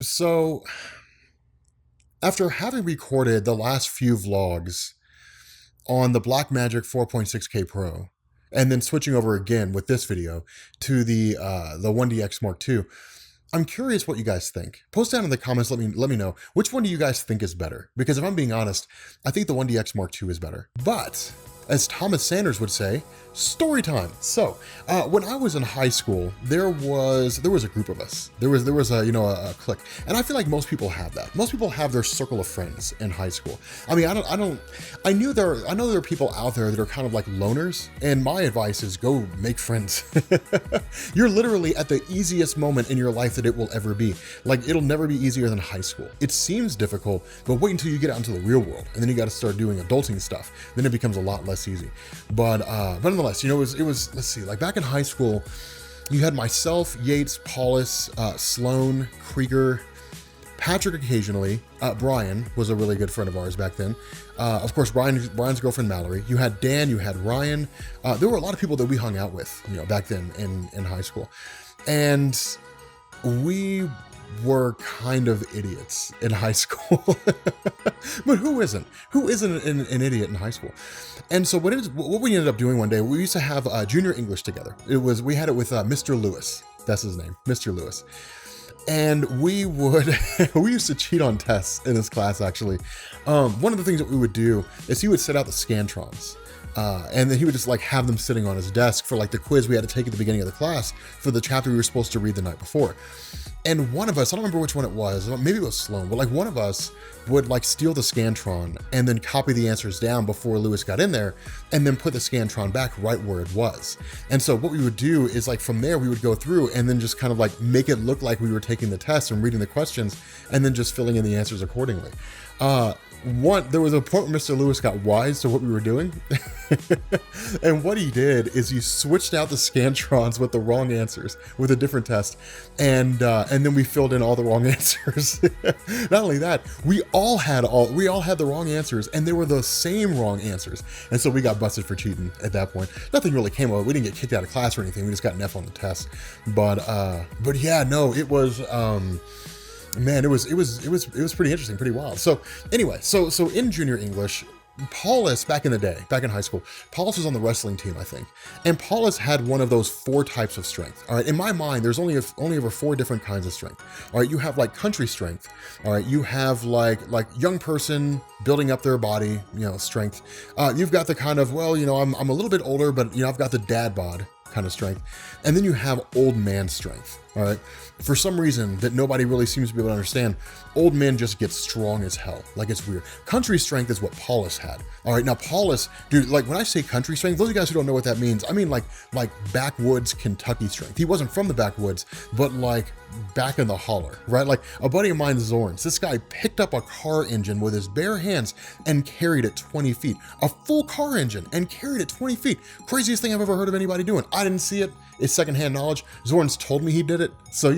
So, after having recorded the last few vlogs on the Blackmagic 4.6K Pro, and then switching over again with this video to the 1DX Mark II, I'm curious what you guys think. Post down in the comments, let me know which one do you guys think is better. Because if I'm being honest, I think the 1DX Mark II is better. But as Thomas Sanders would say, story time. So, when I was in high school, there was a group of us. There was a clique, and I feel like most people have that. Most people have their circle of friends in high school. I mean, I know there are people out there that are kind of like loners, and my advice is go make friends. You're literally at the easiest moment in your life that it will ever be. Like, it'll never be easier than high school. It seems difficult, but wait until you get out into the real world, and then you got to start doing adulting stuff. Then it becomes a lot less easy. But nonetheless, it was let's see, like back in high school, you had myself, Yates, Paulus, Sloan, Krieger, Patrick occasionally. Brian was a really good friend of ours back then. Of course, Brian's girlfriend Mallory. You had Dan, you had Ryan. There were a lot of people that we hung out with, back then in high school, and we were kind of idiots in high school. But who isn't? Who isn't an idiot in high school? And so what we ended up doing one day, we used to have junior English together. We had it with Mr. Lewis. That's his name, Mr. Lewis. And we used to cheat on tests in his class, actually. One of the things that we would do is he would set out the Scantrons. And then he would just like have them sitting on his desk for like the quiz we had to take at the beginning of the class for the chapter we were supposed to read the night before. And one of us, I don't remember which one it was, maybe it was Sloan, but like one of us would like steal the Scantron and then copy the answers down before Lewis got in there and then put the Scantron back right where it was. And so what we would do is like from there we would go through and then just kind of like make it look like we were taking the test and reading the questions and then just filling in the answers accordingly. There was a point where Mr. Lewis got wise to what we were doing. And what he did is he switched out the Scantrons with the wrong answers with a different test. And then we filled in all the wrong answers. Not only that, we all had the wrong answers and they were the same wrong answers. And so we got busted for cheating at that point. Nothing really came of it. We didn't get kicked out of class or anything. We just got an F on the test. But yeah, no, it was, man, it was pretty interesting, pretty wild. So anyway, so in junior English, Paulus, back in the day, back in high school, Paulus was on the wrestling team, I think. And Paulus had one of those 4 types of strength. All right, in my mind, there's only over 4 different kinds of strength. All right, you have like country strength. All right, you have like young person building up their body, strength. You've got the kind of, well, I'm a little bit older, but I've got the dad bod kind of strength. And then you have old man strength. All right. For some reason that nobody really seems to be able to understand, old men just get strong as hell. Like, it's weird. Country strength is what Paulus had. All right. Now, Paulus, dude, like when I say country strength, those of you guys who don't know what that means, I mean like backwoods Kentucky strength. He wasn't from the backwoods, but like back in the holler, right? Like a buddy of mine, Zorns, this guy picked up a car engine with his bare hands and carried it 20 feet. A full car engine and carried it 20 feet. Craziest thing I've ever heard of anybody doing. I didn't see it. It's secondhand knowledge. Zorns told me he did it. So,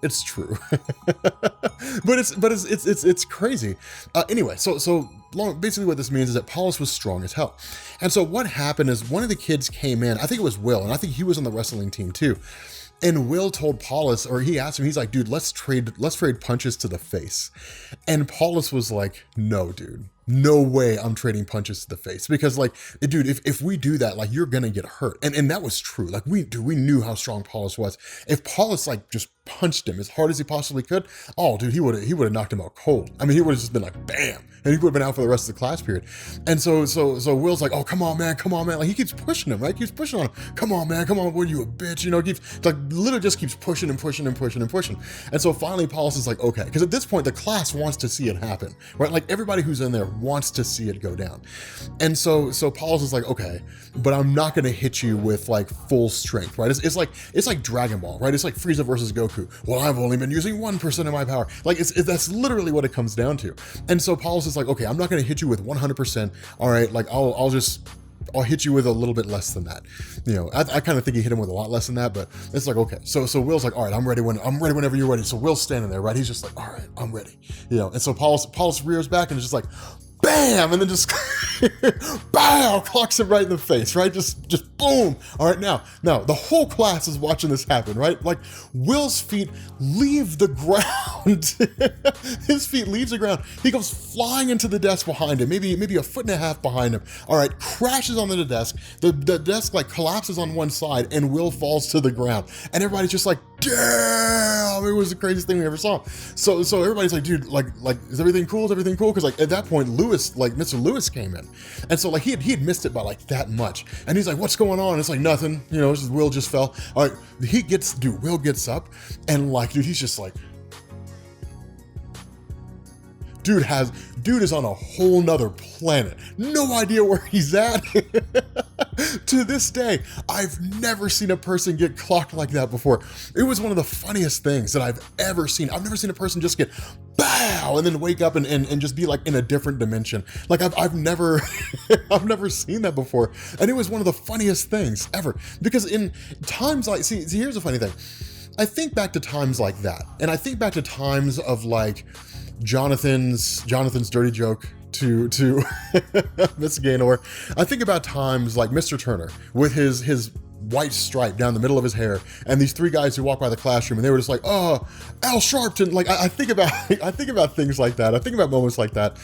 it's true. but it's crazy. Anyway, so basically what this means is that Paulus was strong as hell. And so what happened is one of the kids came in, I think it was Will, and I think he was on the wrestling team too. And Will told Paulus, or he asked him, he's like, dude, let's trade punches to the face. And Paulus was like, no, dude. No way I'm trading punches to the face, because like, dude, if we do that, like you're gonna get hurt. And that was true. Like we knew how strong Paulus was. If Paulus like just punched him as hard as he possibly could, oh dude, he would have knocked him out cold. I mean, he would have just been like, bam, and he would have been out for the rest of the class period. And so Will's like, oh, come on, man. Like he keeps pushing him, right? He keeps pushing on him. Come on, man. What are you, a bitch? Keeps like literally just keeps pushing and pushing and pushing and pushing. And so finally Paulus is like, okay, because at this point the class wants to see it happen, right? Like everybody who's in there wants to see it go down. And so Paulus is like, okay, but I'm not going to hit you with like full strength, right? It's like Dragon Ball, right? It's like Frieza versus Goku. Well, I've only been using 1% of my power. Like that's literally what it comes down to. And so Paulus is like, okay, I'm not going to hit you with 100%. All right. Like I'll hit you with a little bit less than that. I kind of think he hit him with a lot less than that, but it's like, okay. So Will's like, all right, I'm ready whenever you're ready. So Will's standing there, right? He's just like, all right, I'm ready. And so Paulus rears back and is just like, bam, and then just bow, clocks him right in the face, right? Just boom. All right, now the whole class is watching this happen, right? Like Will's feet leave the ground. His feet leaves the ground. He goes flying into the desk behind him, maybe a foot and a half behind him. All right, crashes onto the desk. The desk like collapses on one side, and Will falls to the ground. And everybody's just like, damn, it was the craziest thing we ever saw. So everybody's like, dude, like, is everything cool? Is everything cool? Because like at that point, Mr. Lewis came in. And so like he had missed it by like that much. And he's like, what's going on? It's like nothing, Will just fell. All right, Will gets up, and like, dude, he's just like, dude is on a whole nother planet. No idea where he's at. To this day, I've never seen a person get clocked like that before. It was one of the funniest things that I've ever seen. I've never seen a person just get bow and then wake up and just be like in a different dimension. Like I've never I've never seen that before. And it was one of the funniest things ever. Because in times like, see, here's the funny thing. I think back to times like that. And I think back to times of like Jonathan's dirty joke to Miss Gaynor. I think about times like Mr. Turner with his white stripe down the middle of his hair, and these three guys who walk by the classroom, and they were just like, oh, Al Sharpton. Like I think about things like that. I think about moments like that,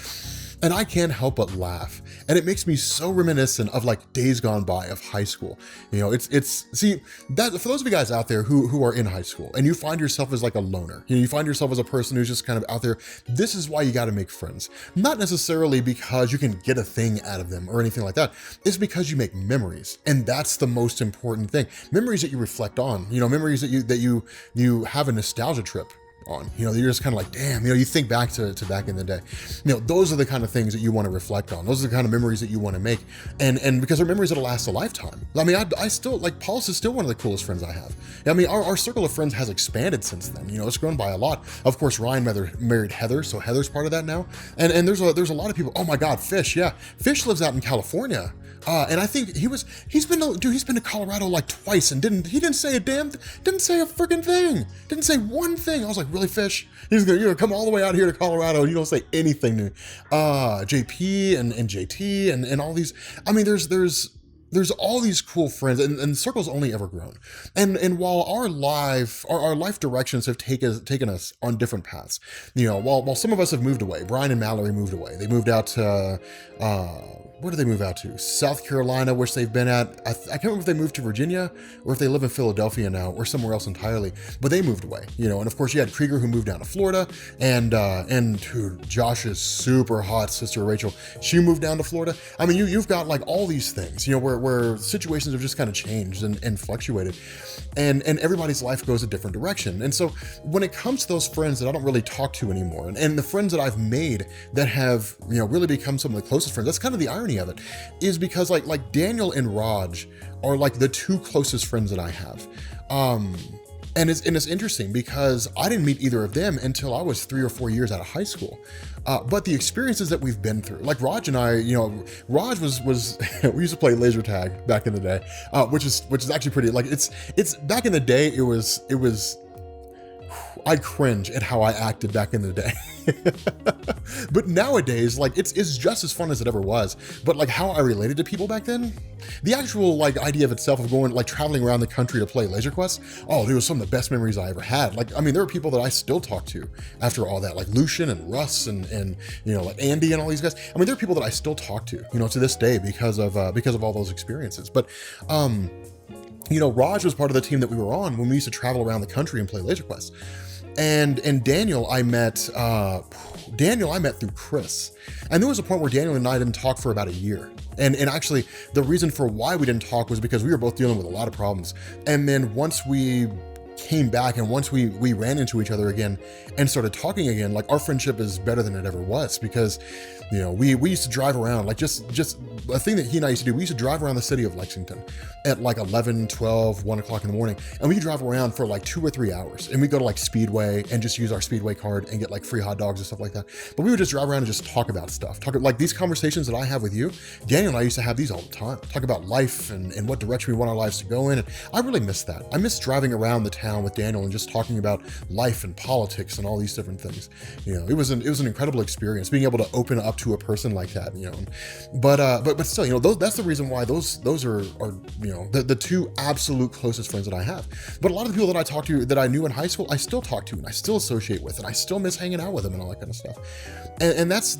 and I can't help but laugh. And it makes me so reminiscent of like days gone by of high school. See that for those of you guys out there who are in high school and you find yourself as like a loner, you find yourself as a person who's just kind of out there. This is why you got to make friends. Not necessarily because you can get a thing out of them or anything like that. It's because you make memories, and that's the most important thing. Memories that you reflect on. Memories that you have a nostalgia trip on, you're just kind of like, damn, you think back to back in the day. Those are the kind of things that you want to reflect on. Those are the kind of memories that you want to make, and because they're memories that'll last a lifetime. I mean, I still like Paulus is still one of the coolest friends I have. I mean, our circle of friends has expanded since then. It's grown by a lot. Of course, Ryan married Heather, so Heather's part of that now. And there's a lot of people. Oh my God, Fish, yeah, Fish lives out in California. And I think he's been to Colorado like twice and didn't say a freaking thing. Didn't say one thing. I was like, really, Fish? He's gonna come all the way out here to Colorado and you don't say anything to JP and JT and all these. I mean, there's all these cool friends, and the circle's only ever grown. And while our life directions have taken us on different paths, while some of us have moved away, Brian and Mallory moved away. They moved out to where did they move out to? South Carolina, which they've been at. I can't remember if they moved to Virginia or if they live in Philadelphia now or somewhere else entirely, but they moved away, And of course you had Krieger, who moved down to Florida, and dude, Josh's super hot sister, Rachel, she moved down to Florida. I mean, you've got like all these things, where situations have just kind of changed and fluctuated, and everybody's life goes a different direction. And so when it comes to those friends that I don't really talk to anymore, and the friends that I've made that have, really become some of the closest friends, that's kind of the irony of it, is because like Daniel and Raj are like the two closest friends that I have. And it's interesting because I didn't meet either of them until I was 3 or 4 years out of high school. But the experiences that we've been through, like Raj and I, Raj was we used to play laser tag back in the day, which is actually pretty, like it's back in the day, it was I cringe at how I acted back in the day. But nowadays, like it's just as fun as it ever was. But like how I related to people back then, the actual like idea of itself of going like traveling around the country to play Laser Quest, oh, it was some of the best memories I ever had. Like, I mean, there are people that I still talk to after all that, like Lucian and Russ and like Andy and all these guys. I mean, there are people that I still talk to, to this day because of all those experiences. But Raj was part of the team that we were on when we used to travel around the country and play Laser Quest. And Daniel I met through Chris. And there was a point where Daniel and I didn't talk for about a year. And actually the reason for why we didn't talk was because we were both dealing with a lot of problems. And then once we came back and once we ran into each other again and started talking again, like our friendship is better than it ever was, because we used to drive around, like just a thing that he and I used to do. We used to drive around the city of Lexington at like 11, 12, 1 o'clock in the morning. And we could drive around for like 2 or 3 hours, and we go to like Speedway and just use our Speedway card and get like free hot dogs and stuff like that. But we would just drive around and just talk about stuff. Talk like these conversations that I have with you. Daniel and I used to have these all the time. Talk about life and what direction we want our lives to go in. And I really miss that. I miss driving around the town town with Daniel and just talking about life and politics and all these different things. It was an incredible experience being able to open up to a person like that. But still, that's the reason why those are the two absolute closest friends that I have. But a lot of the people that I talked to, that I knew in high school, I still talk to and I still associate with, and I still miss hanging out with them and all that kind of stuff. And that's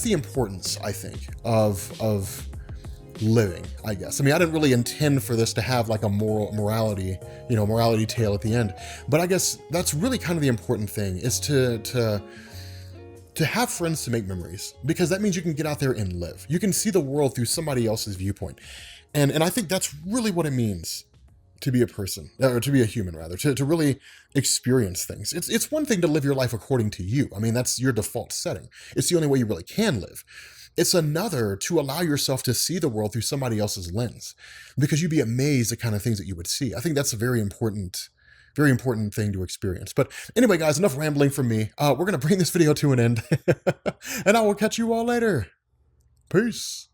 the importance, I think, of living, I guess. I mean, I didn't really intend for this to have like a morality tale at the end, but I guess that's really kind of the important thing, is to have friends to make memories, because that means you can get out there and live. You can see the world through somebody else's viewpoint. And I think that's really what it means to be a person, or to be a human rather, to really experience things. It's one thing to live your life according to you. I mean, that's your default setting. It's the only way you really can live. It's another to allow yourself to see the world through somebody else's lens, because you'd be amazed at kind of things that you would see. I think that's a very important thing to experience. But anyway, guys, enough rambling from me. We're going to bring this video to an end, and I will catch you all later. Peace.